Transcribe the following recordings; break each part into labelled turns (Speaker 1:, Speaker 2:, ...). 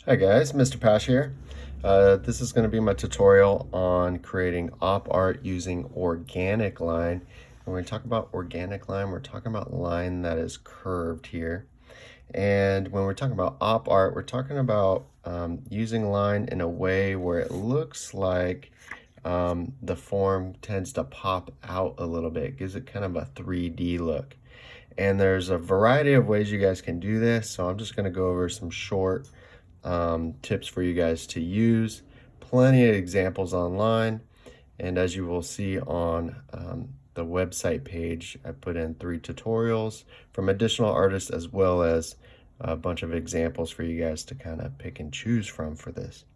Speaker 1: Hi guys, Mr. Pash here. This is going to be my tutorial on creating op art using organic line. When we talk about organic line, we're talking about line that is curved here. And when we're talking about op art, we're talking about using line in a way where it looks like the form tends to pop out a little bit. It gives it kind of a 3D look. And there's a variety of ways you guys can do this, so I'm just going to go over some short tips for you guys to use. Plenty of examples online, and as you will see on the website page, I put in 3 tutorials from additional artists as well as a bunch of examples for you guys to kind of pick and choose from for this.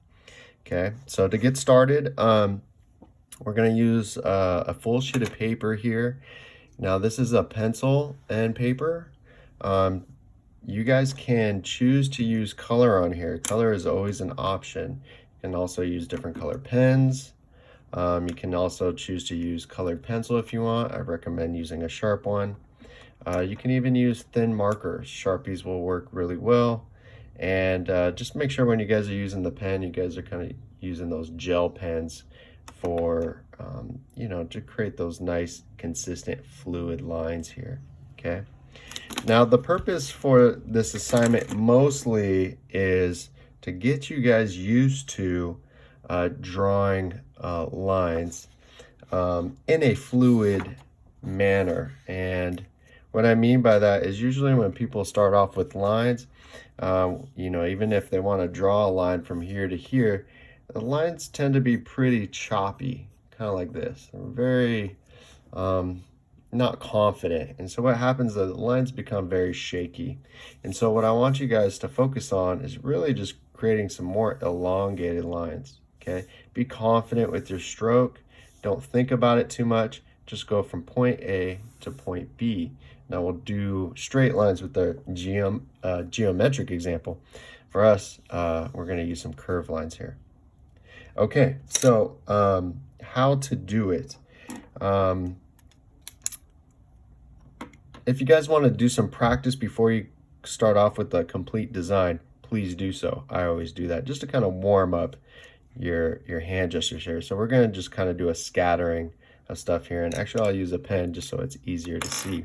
Speaker 1: Okay, so to get started, we're going to use a full sheet of paper here. Now this is a pencil and paper. You guys can choose to use color on here. Color is always an option. You can also use different color pens. You can also choose to use colored pencil if you want. I recommend using a sharp one. You can even use thin markers. Sharpies will work really well. And just make sure when you guys are using the pen, you guys are kind of using those gel pens for, you know, to create those nice, consistent, fluid lines here, okay? Now, the purpose for this assignment mostly is to get you guys used to drawing lines in a fluid manner. And what I mean by that is usually when people start off with lines, you know, even if they want to draw a line from here to here, the lines tend to be pretty choppy, kind of like this. They're very not confident. And so what happens is the lines become very shaky. And so what I want you guys to focus on is really just creating some more elongated lines, okay? Be confident with your stroke. Don't think about it too much. Just go from point A to point B. Now we'll do straight lines with the geometric example. For us, we're going to use some curved lines here. Okay, so how to do it. If you guys want to do some practice before you start off with the complete design, please do so. I always do that just to kind of warm up your hand gestures here. So we're going to just kind of do a scattering of stuff here. And actually, I'll use a pen just so it's easier to see.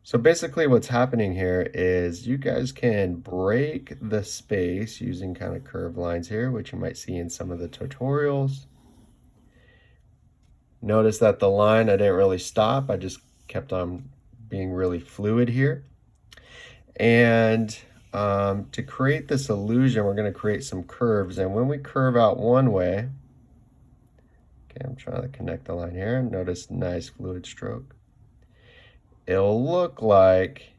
Speaker 1: So basically what's happening here is you guys can break the space using kind of curved lines here, which you might see in some of the tutorials. Notice that the line, I didn't really stop. I just kept on being really fluid here. And to create this illusion, we're going to create some curves. And when we curve out one way, okay, I'm trying to connect the line here. Notice nice fluid stroke. It'll look like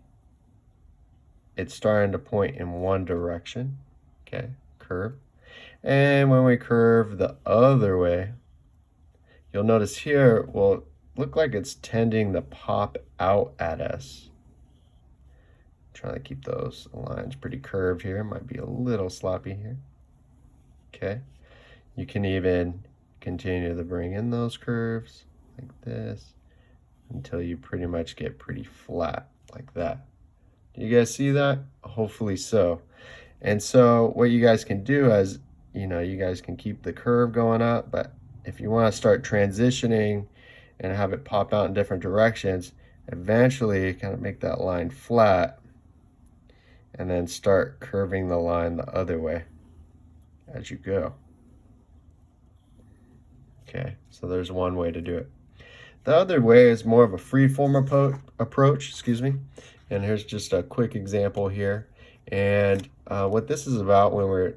Speaker 1: it's starting to point in one direction, okay, curve. And when we curve the other way, you'll notice here will look like it's tending to pop out at us. I'm trying to keep those lines pretty curved here. Might be a little sloppy here. Okay, you can even continue to bring in those curves like this until you pretty much get pretty flat like that. Do you guys see that? Hopefully so. And so what you guys can do is, you know, you guys can keep the curve going up, but if you want to start transitioning and have it pop out in different directions, eventually kind of make that line flat and then start curving the line the other way as you go. Okay, so there's one way to do it. The other way is more of a free-form approach, excuse me. And here's just a quick example here. And what this is about, when we're,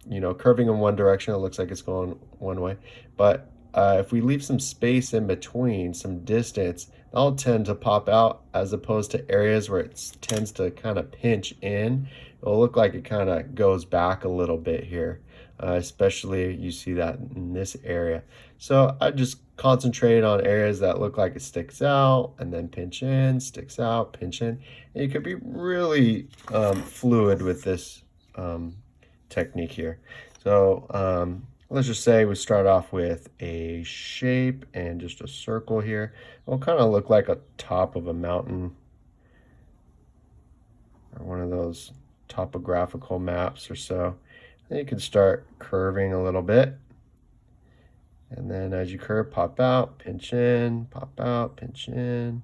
Speaker 1: you know, curving in one direction, it looks like it's going one way. But if we leave some space in between, some distance, that'll tend to pop out, as opposed to areas where it tends to kind of pinch in. It'll look like it kind of goes back a little bit here. Especially you see that in this area. So I just concentrate on areas that look like it sticks out, and then pinch in, sticks out, pinch in. And you could be really fluid with this technique here. So let's just say we start off with a shape and just a circle here. It'll kind of look like a top of a mountain, or one of those topographical maps or so. Then you can start curving a little bit. And then as you curve, pop out, pinch in, pop out, pinch in,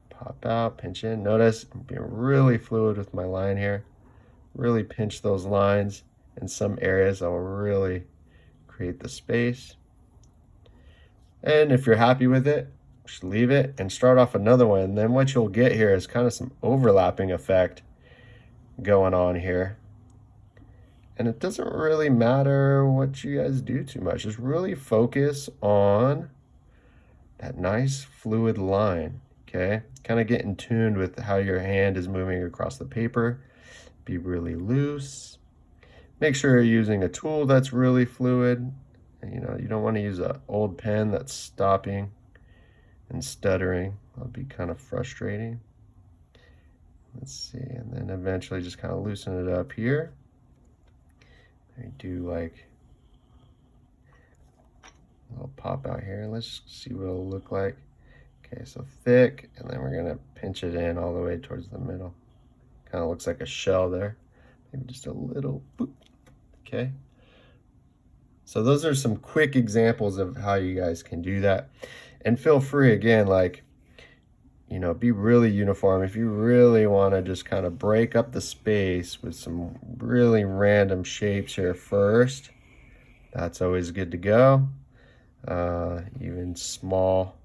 Speaker 1: pop out, pinch in. Notice I'm being really fluid with my line here. Really pinch those lines. In some areas, I will really create the space. And if you're happy with it, just leave it and start off another one. And then what you'll get here is kind of some overlapping effect going on here. And it doesn't really matter what you guys do too much. Just really focus on that nice fluid line, okay? Kind of get in tune with how your hand is moving across the paper. Be really loose. Make sure you're using a tool that's really fluid. You know, you don't want to use an old pen that's stopping and stuttering. That'll be kind of frustrating. Let's see, and then eventually just kind of loosen it up here. I do like a little pop out here. Let's see what it'll look like. Okay, so thick, and then we're gonna pinch it in all the way towards the middle. Kind of looks like a shell there. Maybe just a little boop. Okay. So those are some quick examples of how you guys can do that. And feel free, again, like, you know, be really uniform. If you really want to just kind of break up the space with some really random shapes here first, that's always good to go. Even small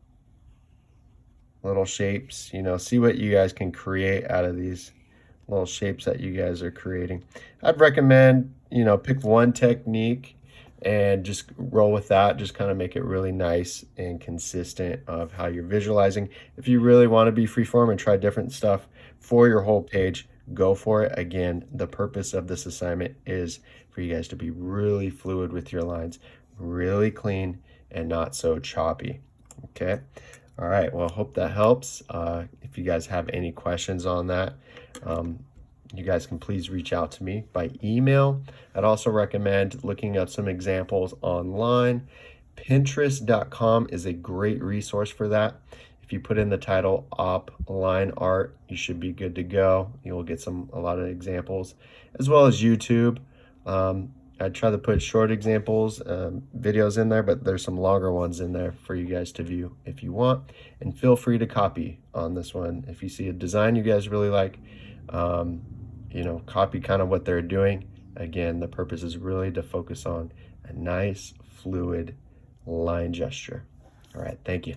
Speaker 1: little shapes, you know, see what you guys can create out of these little shapes that you guys are creating. I'd recommend, you know, pick one technique and just roll with that. Just kind of make it really nice and consistent of how you're visualizing. If you really want to be freeform and try different stuff for your whole page, go for it. Again, the purpose of this assignment is for you guys to be really fluid with your lines, really clean and not so choppy. Okay. All right. Well, I hope that helps. If you guys have any questions on that, you guys can please reach out to me by email. I'd also recommend looking up some examples online. Pinterest.com is a great resource for that. If you put in the title op line art, you should be good to go. You'll get a lot of examples, as well as YouTube. I try to put short examples, videos in there, but there's some longer ones in there for you guys to view if you want. And feel free to copy on this one. If you see a design you guys really like, you know, copy kind of what they're doing. Again, the purpose is really to focus on a nice, fluid line gesture. All right, thank you.